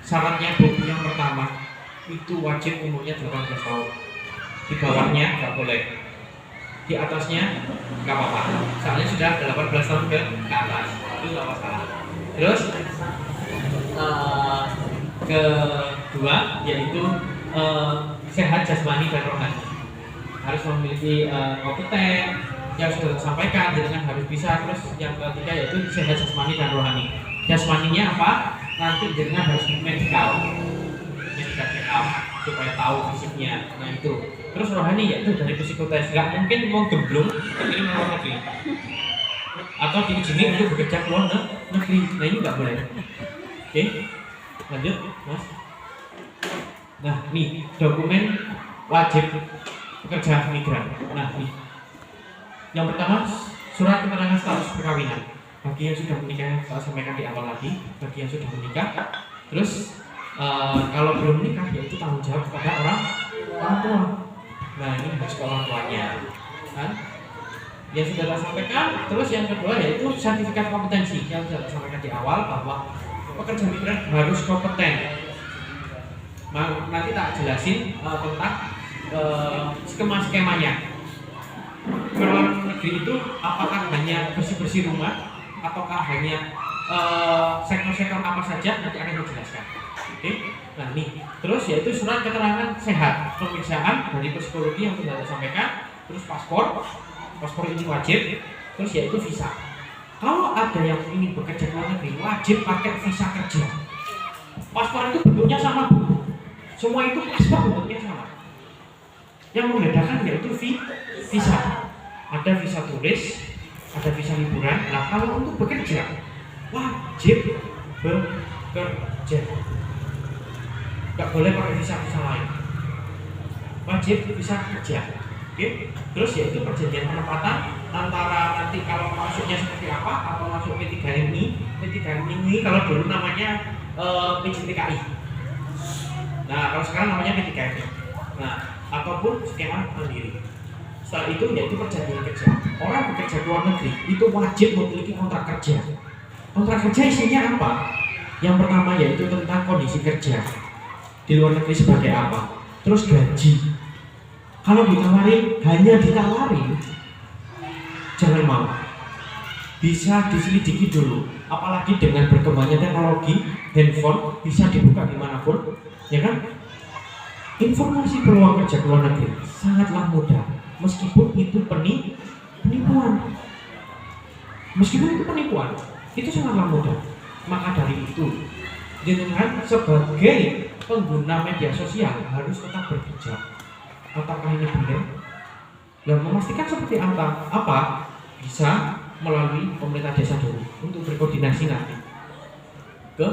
syaratnya Bu, yang pertama itu wajib umurnya 18 tahun. Di bawahnya nggak boleh, di atasnya nggak apa-apa. Soalnya sudah 18 tahun ke atas, itu nggak masalah. Terus kedua yaitu sehat jasmani dan rohani. Harus memiliki kompeten yang sudah disampaikan, dengan harus bisa. Terus yang ketiga yaitu sehat jasmani dan rohani. Jasmaninya apa? Nanti dengan harus medical check up supaya tahu fisiknya. Nah itu. Terus rohani yaitu dari psikotes. Nggak mungkin mau gemblung kirim luar negeri atau diizinin untuk bekerja ke luar negeri. Nah ini nggak boleh. Oke, lanjut Mas. Nah nih dokumen wajib pekerja migran. Nah nih, yang pertama surat keterangan status perkawinan bagi yang sudah menikah, saya sampaikan di awal lagi, bagi yang sudah menikah. Terus kalau belum menikah yaitu tanggung jawab kepada orang tua. Nah ini harus ke orang tuanya kan? Yang sudah saya sampaikan. Terus yang kedua yaitu sertifikat kompetensi yang sudah saya sampaikan di awal, bahwa pekerja migran harus kompeten. Nanti tak jelasin tentang skema-skemanya. Ke luar negeri itu apakah hanya bersih-bersih rumah, ataukah hanya sektor-sektor apa saja, nanti akan dijelaskan. Oke. Nah nih, terus yaitu surat keterangan sehat, pemeriksaan dari psikologi yang sudah saya sampaikan. Terus paspor ini wajib. Terus yaitu visa. Kalau ada yang ingin bekerja ke luar negeri, wajib pakai visa kerja. Paspor itu bentuknya sama Bu. Semua itu paspor bentuknya sama. Yang membedakan yaitu visa. Ada visa turis, ada visa liburan. Nah kalau untuk bekerja wajib bekerja. Nggak boleh pakai visa lain. Wajib visa kerja. Oke. Terus yaitu perjanjian penempatan antara nanti kalau masuknya seperti apa, atau masuk P3MI. P3MI ini kalau dulu namanya PJTKI. Nah kalau sekarang namanya P3MI. Nah ataupun skema mandiri. Setelah itu yaitu perjanjian kerja. Orang bekerja ke luar negeri itu wajib memiliki kontrak kerja. Kontrak kerja isinya apa? Yang pertama yaitu tentang kondisi kerja di luar negeri sebagai apa. Terus gaji. Kalau hanya ditawarin, jangan mau. Bisa diselidiki dulu. Apalagi dengan berkembangnya teknologi, handphone bisa dibuka dimanapun, ya kan? Informasi peluang kerja ke luar negeri sangatlah mudah. Meskipun itu penipuan. Itu sangatlah mudah. Maka dari itu, dengan sebagai pengguna media sosial harus tetap berbijak. Apakah ini benar? Dan memastikan seperti apa? Bisa melalui pemerintah desa dulu untuk berkoordinasi nanti ke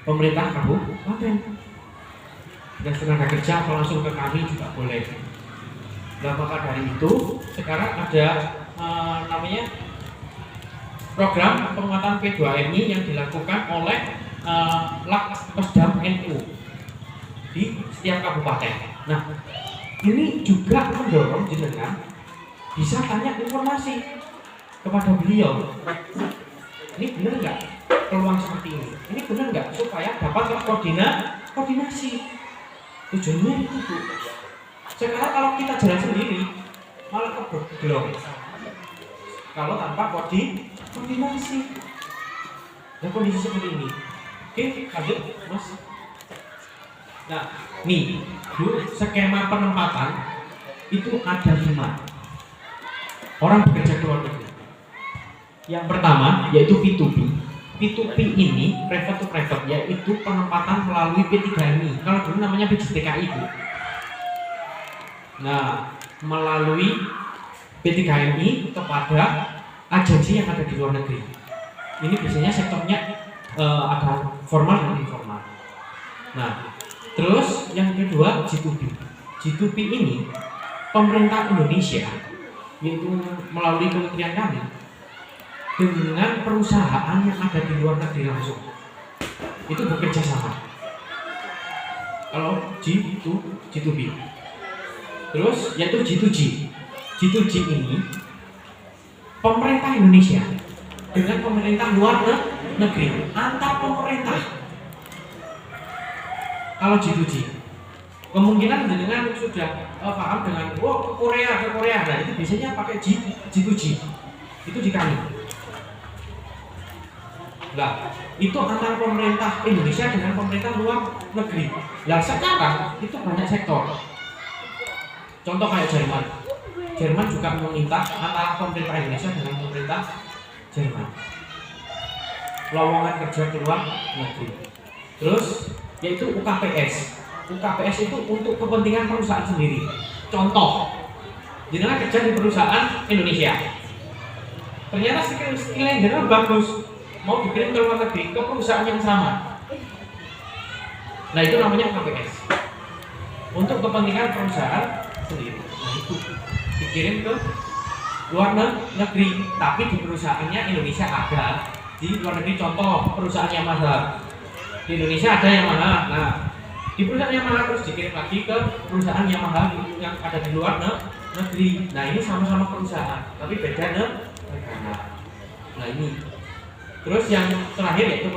pemerintah kabupaten. Dan tenaga kerja atau langsung ke kami juga boleh. Nah maka dari itu sekarang ada namanya program penguatan P2MI yang dilakukan oleh Lakpesdam NU di setiap kabupaten. Nah ini juga mendorong jenengan bisa tanya informasi kepada beliau. Ini benar nggak peluang seperti ini? Ini benar nggak, supaya dapat koordinasi. Tujuannya itu Bu. Sekarang kalau kita jalan sendiri malah keblok. Kalau tanpa koordinasi. Dan kondisi seperti ini. Oke, lanjut Mas. Nah, nih, Bu, skema penempatan itu ada 5 orang bekerja ke luar negeri. Yang pertama yaitu P2P. P2P ini private to private, yaitu penempatan melalui P3MI. Kalau dulu namanya PJTKI Bu. Nah, melalui P3MI kepada agensi yang ada di luar negeri. Ini biasanya sektornya ada formal dan informal. Nah, terus yang kedua G2P. G2P ini pemerintah Indonesia, yaitu melalui kementerian kami, dengan perusahaan yang ada di luar negeri langsung itu bekerja sama. Kalau G2B. Terus yaitu G2G. G2G ini pemerintah Indonesia dengan pemerintah luar negeri, antar pemerintah. Kalau G2G, kemungkinan jenengan sudah paham dengan ke Korea. Nah itu biasanya pakai G2G. Itu di kami. Nah, itu antara pemerintah Indonesia dengan pemerintah luar negeri. Nah, sekarang itu banyak sektor. Contoh kayak Jerman. Jerman juga meminta antara pemerintah Indonesia dengan pemerintah Jerman lowongan kerja ke luar negeri. Terus yaitu UKPS. UKPS itu untuk kepentingan perusahaan sendiri. Contoh, jenengan kerja di perusahaan Indonesia. Ternyata skillnya jenengan bagus, mau dikirim ke luar negeri ke perusahaan yang sama. Nah itu namanya UKPS. Untuk kepentingan perusahaan sendiri. Nah itu dikirim ke luar negeri, tapi di perusahaannya Indonesia ada. Di luar negeri contoh perusahaan Yamaha, di Indonesia ada Yamaha. Nah di perusahaan Yamaha terus dikirim lagi ke perusahaan Yamaha yang ada di luar negeri. Nah ini sama-sama perusahaan tapi beda negara. Nah ini terus yang terakhir yaitu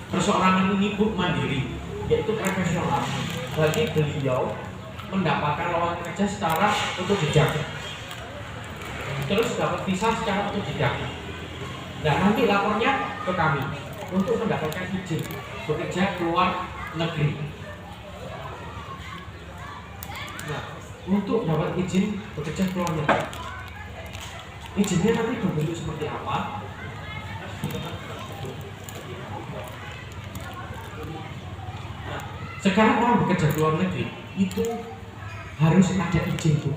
perseorangan ini Bu mandiri, yaitu profesional. Bagi beliau mendapatkan lowongan kerja secara otodidak, terus dapat visa secara otodidak. Dan nanti lapornya ke kami untuk mendapatkan izin bekerja keluar negeri. Nah, untuk dapat izin bekerja keluar negeri, izinnya nanti berbentuk seperti apa? Nah, sekarang orang bekerja keluar negeri itu harus ada izin Bu.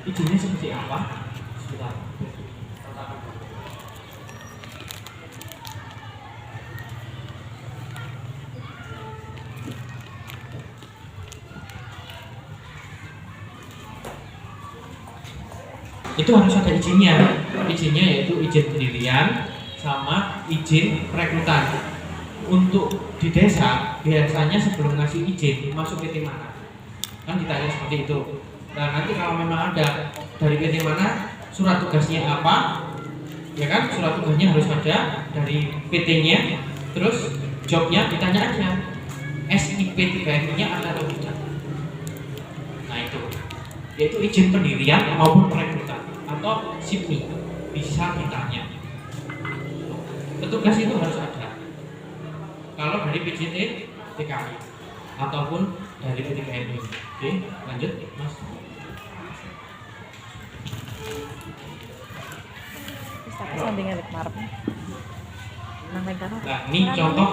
Izinnya seperti apa? Sebentar. Itu harus ada izinnya. Izinnya yaitu izin pendirian sama izin perekrutan. Untuk di desa biasanya sebelum ngasih izin masuk PT mana? Kan ditanya seperti itu. Nah nanti kalau memang ada dari PT mana, surat tugasnya apa? Ya kan, surat tugasnya harus ada dari PT-nya. Terus jobnya ditanya aja, SIP 3M-nya ada atau tidak? Nah itu, yaitu izin pendirian maupun perekrutan atau SIPNI bisa ditanya. Petugas itu harus ada. Kalau dari PJT TKI ataupun dari P3MI. Oke, lanjut Mas. Nah, ini contoh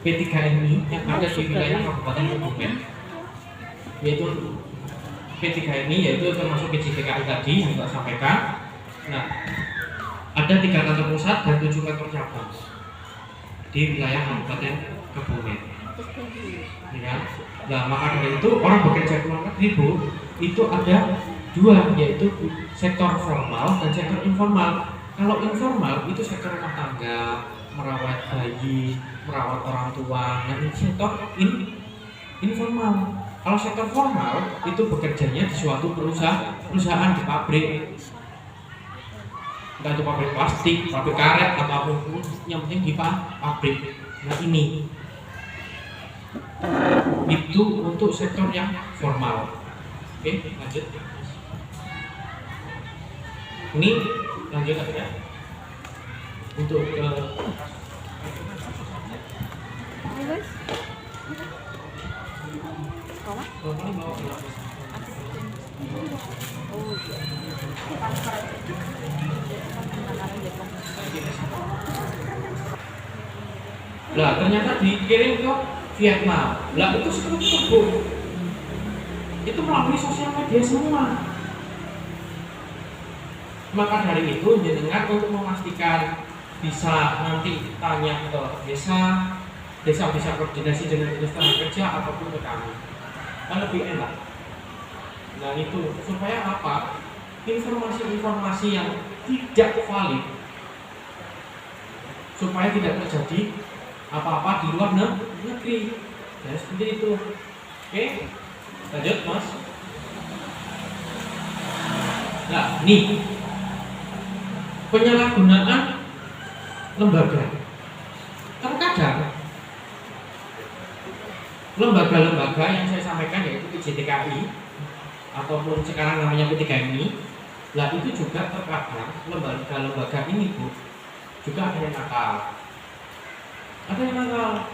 P3MI yang ada di wilayah Kabupaten Kebumen, yaitu P3MI yaitu termasuk PJTKI tadi yang saya sampaikan. Nah, ada 3 kantor pusat dan 7 kantor cabang di wilayah Kabupaten Kebumen. Ya. Nah, maka dari itu orang bekerja ke luar negeri Bu, itu ada 2, yaitu sektor formal dan sektor informal. Kalau informal itu sektor rumah tangga, merawat bayi, merawat orang tua. Nah, ini sektor informal. Kalau sektor formal itu bekerjanya di suatu perusahaan di pabrik. Entah itu pabrik plastik, pabrik karet, apapun yang penting di pabrik. Nah ini itu untuk sektor yang formal. Oke, lanjut. Ini lanjut ya. Untuk lah ternyata dikirim ke Vietnam. Lah itu struktur Bu. Itu melalui sosial media semua. Maka dari itu jenengan untuk memastikan bisa nanti tanya ke desa bisa koordinasi dengan dinas tenaga kerja ataupun ke kami. Kan lebih enak. Nah itu supaya apa? Informasi-informasi yang tidak valid, supaya tidak terjadi apa-apa di luar negeri. Ya seperti itu. Oke, lanjut Mas. Nah nih penyalahgunaan lembaga. Terkadang lembaga-lembaga yang saya sampaikan yaitu PJTKI ataupun sekarang namanya P3MI, lah itu juga terkadang lembaga-lembaga ini Bu juga ada yang nakal. Ada yang nakal,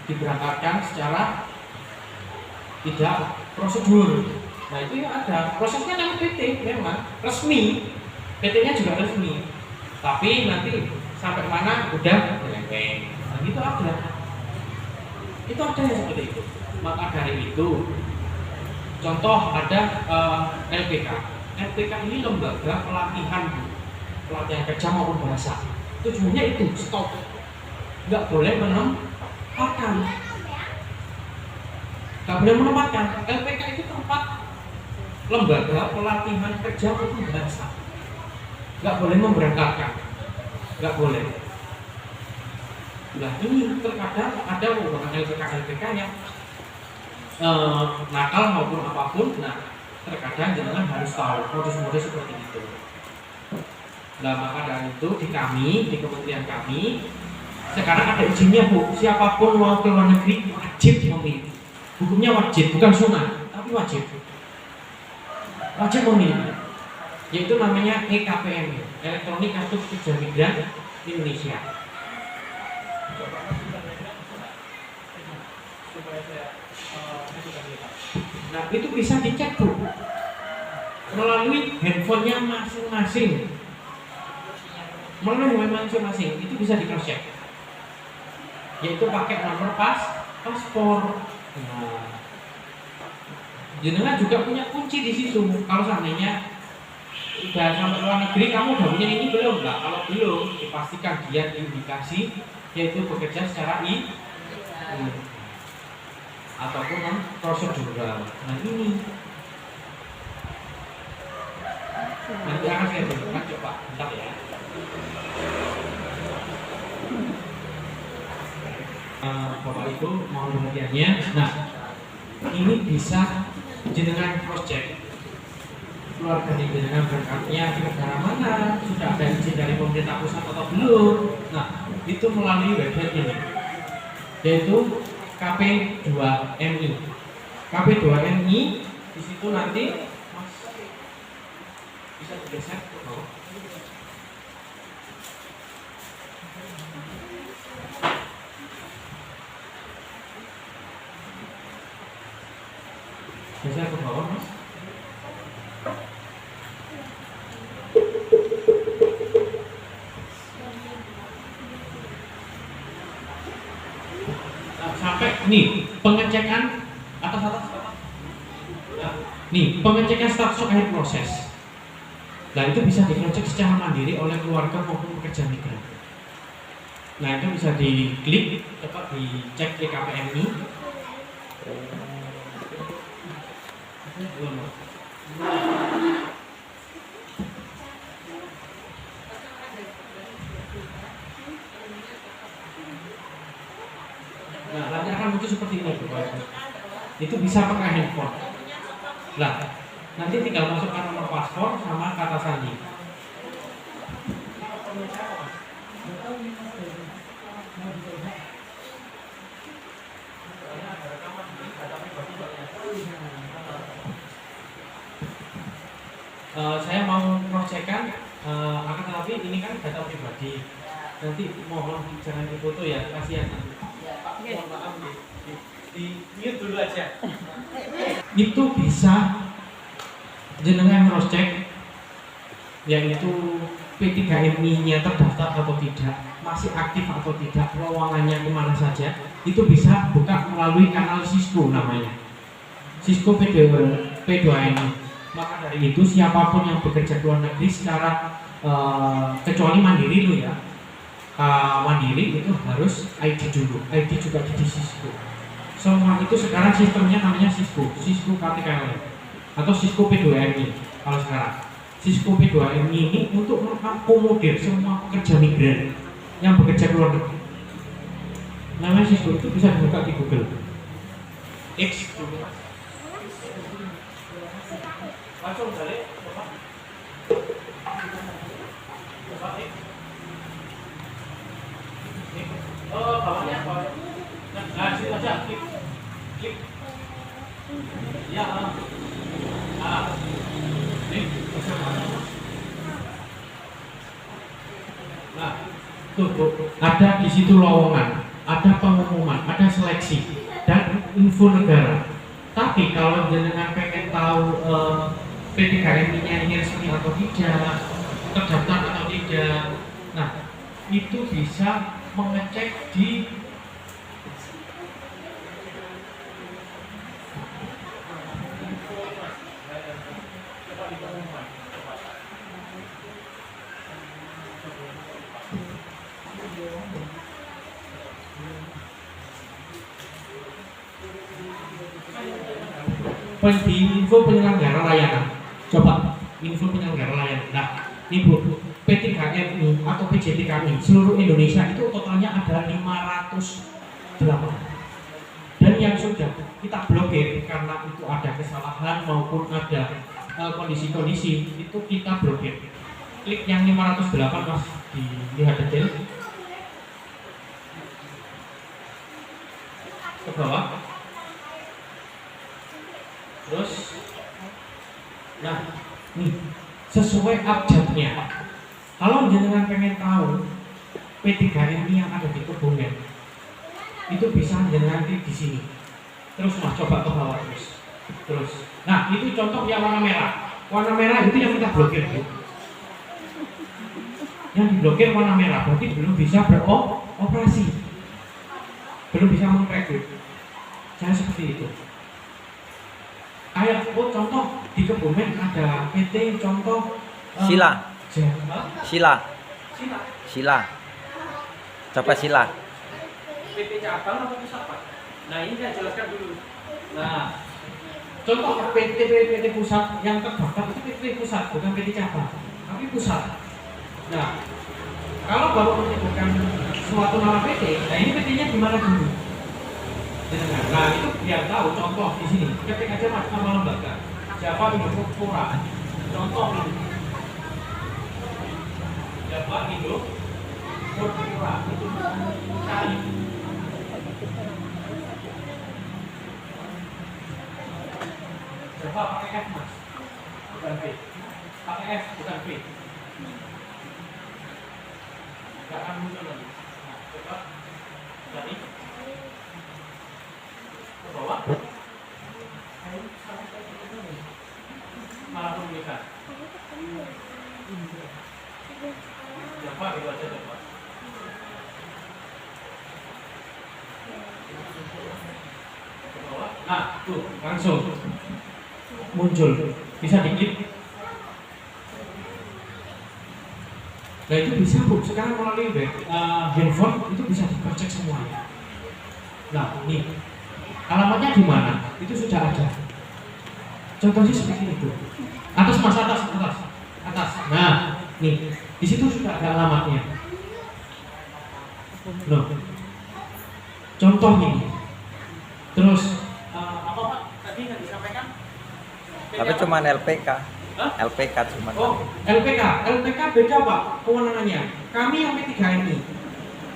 diberangkatkan secara tidak prosedur. Nah itu ya ada prosesnya dengan PT memang resmi, PT-nya juga resmi, tapi nanti sampai mana udah nyeleweng. Nah itu ada yang seperti itu. Maka dari itu contoh ada LPK. LPK ini lembaga pelatihan kerja maupun bahasa. Tujuannya itu stop, nggak boleh menempatkan. LPK itu tempat lembaga pelatihan kerja maupun bahasa. Nggak boleh memberangkatkan, nggak boleh. Nah ini terkadang ada beberapa LPK yang nakal maupun apapun. Nah terkadang jenengan harus tahu modus-modus seperti itu. Nah maka dari itu di kementerian kami sekarang ada izinnya Bu, siapapun mau ke luar negeri wajib memilih. Hukumnya wajib, bukan sunat, tapi wajib memilih, yaitu namanya EKPM, Elektronik Kartu Pekerja Migran Indonesia. Nah itu bisa dicek Bu melalui handphonenya masing-masing, itu bisa di cross check, yaitu pakai nomor paspor. Nah, jenengan juga punya kunci di situ. Kalau seandainya udah sampai luar negeri, kamu udah punya ini belum? Nah, kalau belum, dipastikan dia indikasi yaitu bekerja secara ataupun prosedural. Nah ini nanti akan saya tunjukkan, coba bentar ya. Bapak Ibu mohon perhatiannya. Nah ini bisa jenengan cross check keluarga jenengan berangkatnya di negara mana, sudah ada izin dari pemerintah pusat atau belum. Nah itu melalui website ini, yaitu KP2MI. KP2MI di situ nanti Mas bisa digeser ke bawah. Geser ke bawah Mas. Sampai nih pengecekan atas. Nah, nih pengecekan status akhir proses. Nah itu bisa dicek secara mandiri oleh keluarga maupun pekerja migran. Nah itu bisa diklik, coba dicek EKPMI. Nah, nanti akan muncul seperti ini, itu bisa pakai handphone. Nah, nanti tinggal masukkan nomor paspor sama kata sandi. Saya mau cross-check-kan, akan tetapi ini kan data pribadi. Nanti mohon jangan difoto ya, kasihan nanti. Pak, mohon maaf di mute dulu aja. Itu bisa jenengan cross-check, yaitu P3MI-nya terdaftar atau tidak, masih aktif atau tidak, lowongannya kemana saja. Itu bisa buka melalui kanal Cisco namanya, Cisco P2MI. Maka dari itu siapapun yang bekerja di luar negeri secara kecuali mandiri lo ya, mandiri itu harus ID dulu, ID juga di Cisco. Semua itu sekarang sistemnya namanya Cisco KTKL atau Cisco P2MI. Kalau sekarang Cisco P2MI ini untuk mengakomodir semua pekerja migran yang bekerja di luar negeri. Namanya Cisco, itu bisa dibuka di Google X. Langsung balik, bawahnya apa? Nah, sini aja. Klik. Ya. Ini. Nah, tuh, ada di situ lowongan, ada pengumuman, ada seleksi dan info negara. Tapi kalau jenengan pengen tahu P3MI-nya ini resmi atau tidak, terdaftar atau tidak, nah itu bisa mengecek di di info penyelenggara layanan. Coba info penyelenggara layanan. Nah, ini Bu, P3MI atau PJT kami seluruh Indonesia itu totalnya ada 508. Dan yang sudah kita blokir karena itu ada kesalahan maupun ada kondisi-kondisi itu kita blokir. Klik yang 508 Mas, dilihat detail. Ke bawah. Terus, nah, nih sesuai abjadnya. Kalau jenengan pengen tahu P3MI yang ada di Kebumen, itu bisa jenengan klik di sini. Terus Mas coba ke bawah terus. Nah, itu contoh yang warna merah. Warna merah itu yang kita blokir, Bu. Yang diblokir warna merah, berarti belum bisa beroperasi, belum bisa mengkredit. Saya seperti itu. Kayak contoh di Kebumen ada PT contoh Sila. Coba Sila. PT cabang atau pusat Pak? Nah ini saya jelaskan dulu. Nah contoh PT pusat yang terdaftar itu PT pusat bukan PT cabang, tapi pusat. Nah kalau baru menyebutkan suatu nama PT, nah ini PT-nya di mana dulu? Nah itu biar tahu contoh di sini. Ketik aja Mas nama lembaga. Siapa Indo Pura. Contoh ini. Siapa Indo Pura. Itu cari. Siapa pakai F Mas? Bukan V. Pakai F bukan V. Gak akan muncul lagi. Nah, coba cari. Bawah malah penulisan siapa gitu aja coba ke bawah. Nah tuh langsung muncul, bisa dikit. Nah itu bisa Bu, sekarang melalui handphone itu bisa dicek semuanya. Nah ini alamatnya di mana? Itu sudah ada. Contohnya seperti itu. Atas Mas, atas. Nah, nih di situ sudah ada alamatnya. Loh. Contoh ini. Terus apa Pak? Tadi yang disampaikan? Tapi cuma LPK. Hah? LPK cuma. Oh, LPK beda Pak kewenangannya. Kami yang P3MI.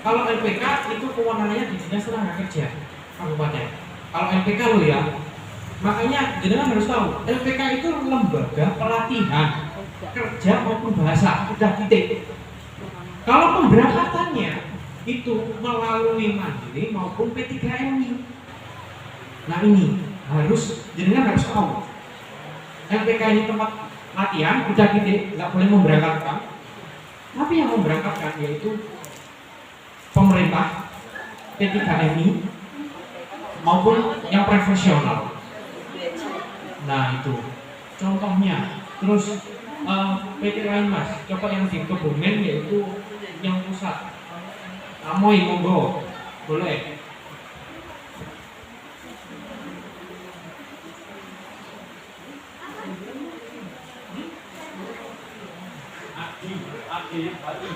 Kalau LPK itu kewenangannya di Dinas Tenaga Kerja Kabupaten. Kalau LPK lo ya, makanya jenengan harus tahu LPK itu lembaga pelatihan kerja maupun bahasa, udah titik. Kalau pemberangkatannya itu melalui Mandiri maupun P3MI. Nah ini harus jenengan harus tahu. LPK ini tempat latihan, udah titik, nggak boleh memberangkatkan. Tapi yang memberangkatkan yaitu pemerintah, P3MI maupun yang profesional. Nah itu contohnya. Terus PT lain Mas, coba yang di Kebumen yaitu yang pusat. Amoy monggo, boleh. Adi.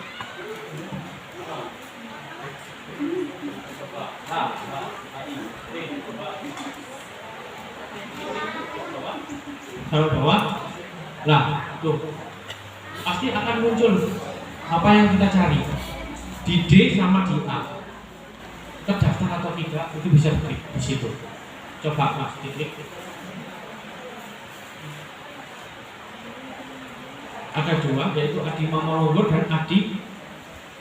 Taruh bawah. Nah, tuh. Pasti akan muncul apa yang kita cari. Di D sama di A. Terdaftar atau tidak itu bisa klik di situ. Coba Mas diklik. Ada dua, yaitu Adi Mamalonggo dan Adi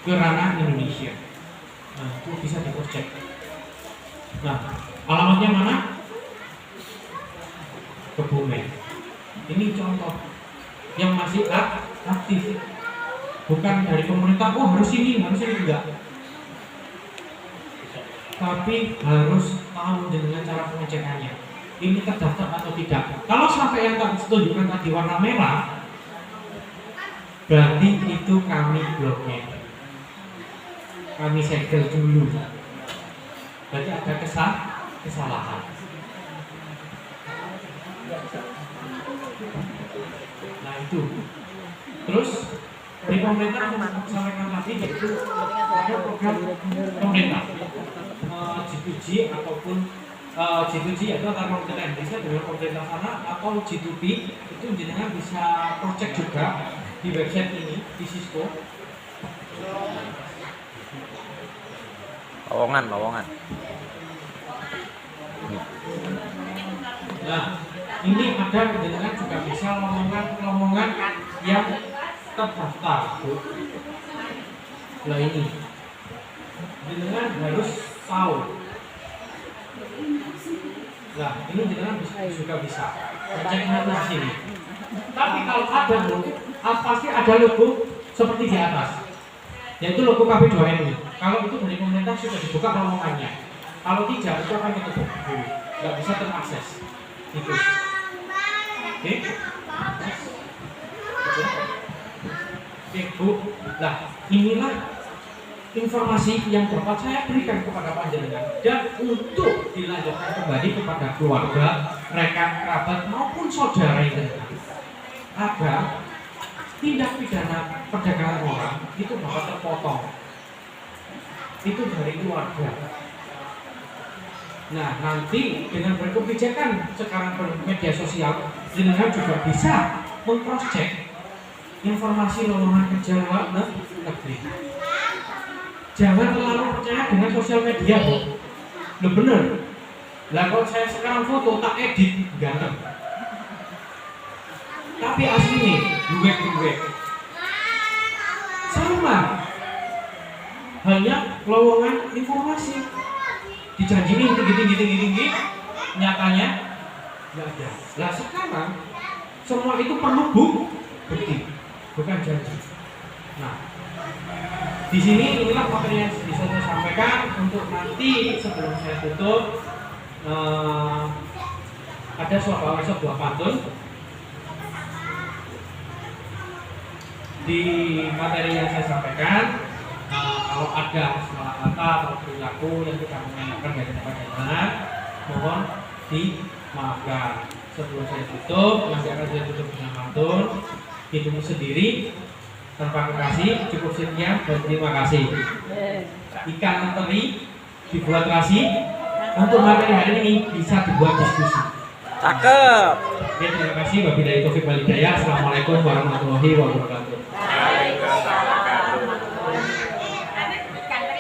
Kirana Indonesia. Nah, itu bisa di cross check. Nah, alamatnya mana? Kebumen. Ini contoh yang masih aktif, bukan dari pemerintah. Oh harus ini enggak. Tapi harus tahu dengan cara pengecekannya. Ini terdaftar atau tidak. Kalau sampai yang tak tunjukkan tadi warna merah, berarti itu kami bloknya. Kami segel dulu. Berarti ada kesalahan. Nah itu. Terus dari pemerintah sampaikan tadi yaitu ada program pemerintah G2G ataupun G2G yaitu antara pemerintah Indonesia dengan pemerintah sana atau G2P itu jenengan bisa project juga di website ini di Cisco. Lowongan. Nah, ini ada jenengan juga bisa lowongan yang terdaftar, Bu. Nah ini jenengan harus tahu. Nah ini jenengan juga bisa cek di sini. Tapi kalau ada pasti ada logo seperti di atas, yaitu logo KB2M ini. Kalau itu dari pemerintah sudah dibuka lowongannya. Kalau tidak itu akan ketutup, nggak bisa terakses. Itu. Oke. Oke, Bu. Nah, inilah informasi yang dapat saya berikan kepada panjenengan dan untuk dilanjutkan kembali kepada keluarga, rekan kerabat maupun saudara yang agar tindak pidana perdagangan orang itu dapat terpotong. Itu dari keluarga. Nah, nanti dengan berkebijakan sekarang bermedia sosial, jenengan juga bisa meng-cross check informasi lowongan kerja luar negeri. Jangan terlalu percaya dengan sosial media, Bu. Loh bener. Lah kalau saya sekarang foto tak edit ganteng. Tapi aslinya gue. Sama. Hanya lowongan informasi. Dijanjiin tinggi, nyatanya nggak ada. Lah sekarang semua itu perlu bukti, bukan janji. Nah, di sini inilah materi yang bisa saya sampaikan untuk nanti sebelum saya tutup. Ada sebuah pantun di materi yang saya sampaikan. Kalau ada salah kata atau perilaku yang kita mengenakan dari panjenengan, mohon dimaafkan. Sebelum saya tutup, nanti akan saya tutup dengan pantun. Hidupmu sendiri tanpa kekasih, cukup sekian dan terima kasih. Ikan teri dibuat terasi. Untuk materi hari ini bisa dibuat diskusi. Cakep. Oke, terima kasih. Wabillahi taufiq wal hidayah. Assalamualaikum warahmatullahi wabarakatuh.